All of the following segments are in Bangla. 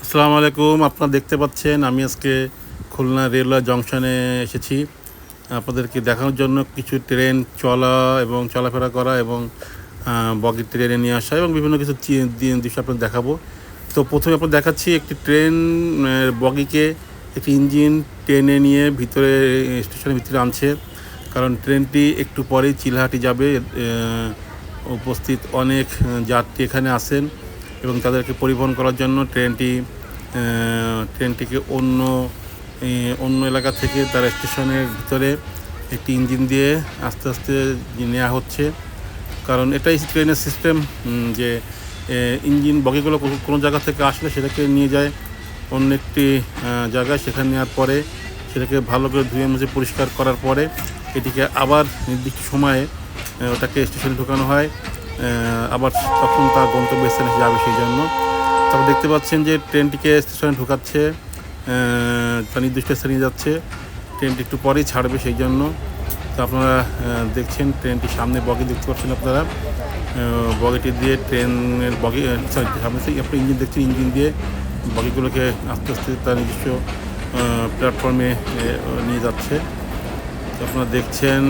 আসসালামু আলাইকুম। আপনারা দেখতে পাচ্ছেন আমি আজকে খুলনা রেলওয়ে জংশনে এসেছি আপনাদেরকে দেখানোর জন্য কিছু ট্রেন চলা এবং চলাফেরা করা এবং বগি ট্রেনে নিয়ে আসা এবং বিভিন্ন কিছু দৃশ্য আপনাদের দেখাবো। তো প্রথমে আপনাদের দেখাচ্ছি একটি ট্রেন বগিকে একটি ইঞ্জিন টেনে নিয়ে ভিতরে স্টেশনের ভিতরে আনছে, কারণ ট্রেনটি একটু পরেই চিলাহাটি যাবে। উপস্থিত অনেক যাত্রী এখানে আসেন এবং তাদেরকে পরিবহন করার জন্য ট্রেনটিকে অন্য এলাকা থেকে তার স্টেশনের ভিতরে একটি ইঞ্জিন দিয়ে আস্তে আস্তে নেওয়া হচ্ছে, কারণ এটাই ট্রেনের সিস্টেম যে ইঞ্জিন বগিগুলো কোনো জায়গা থেকে আসলে সেটাকে নিয়ে যায় অন্য একটি জায়গায়। সেখানে নেওয়ার পরে সেটাকে ভালো করে ধুয়ে মুছে পরিষ্কার করার পরে এটিকে আবার নির্দিষ্ট সময়ে ওটাকে স্টেশনে ঢোকানো হয়, আবার তখন তার গন্তব্যস্থানে যাবে। সেই জন্য তারপর দেখতে পাচ্ছেন যে ট্রেনটিকে স্টেশনে ঢোকাচ্ছে, তার নির্দিষ্ট স্থানে নিয়ে যাচ্ছে। ট্রেনটি একটু পরেই ছাড়বে, সেই জন্য তো আপনারা দেখছেন ট্রেনটির সামনে বগি দেখতে পাচ্ছেন আপনারা। বগিটি দিয়ে ট্রেনের বগি সামনে থেকে আপনি ইঞ্জিন দেখছেন, ইঞ্জিন দিয়ে বগিগুলোকে আস্তে আস্তে তার নিজস্ব প্ল্যাটফর্মে নিয়ে যাচ্ছে। তো আপনারা দেখছেন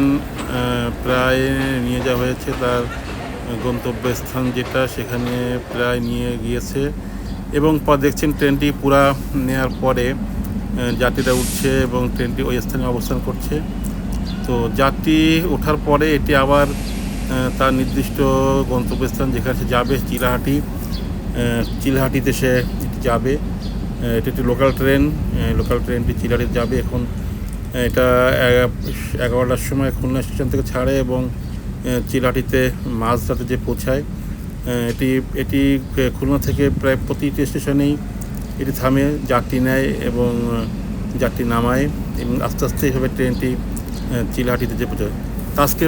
প্রায় নিয়ে যাওয়া হয়েছে তার গন্তব্যস্থান যেটা, সেখানে প্রায় নিয়ে গিয়েছে। এবং দেখছেন ট্রেনটি পুরা নেওয়ার পরে যাত্রীরা উঠছে এবং ট্রেনটি ওই স্থানে অবস্থান করছে। তো যাত্রী ওঠার পরে এটি আবার তার নির্দিষ্ট গন্তব্যস্থান যেখানে সে যাবে, চিলাহাটিতে সে যাবে। এটি একটি লোকাল ট্রেনটি চিলাহাটিতে যাবে। এখন এটা 11টার সময় খুলনা স্টেশন থেকে ছাড়ে এবং চিলাহাটিতে মাঝরাতে যে পৌঁছায়। এটি খুলনা থেকে প্রায় প্রতিটি স্টেশনেই এটি থামে, যাত্রী নেয় এবং যাত্রী নামায় এবং আস্তে আস্তে এইভাবে ট্রেনটি চিলাহাটিতে যে পৌঁছায়। আজকে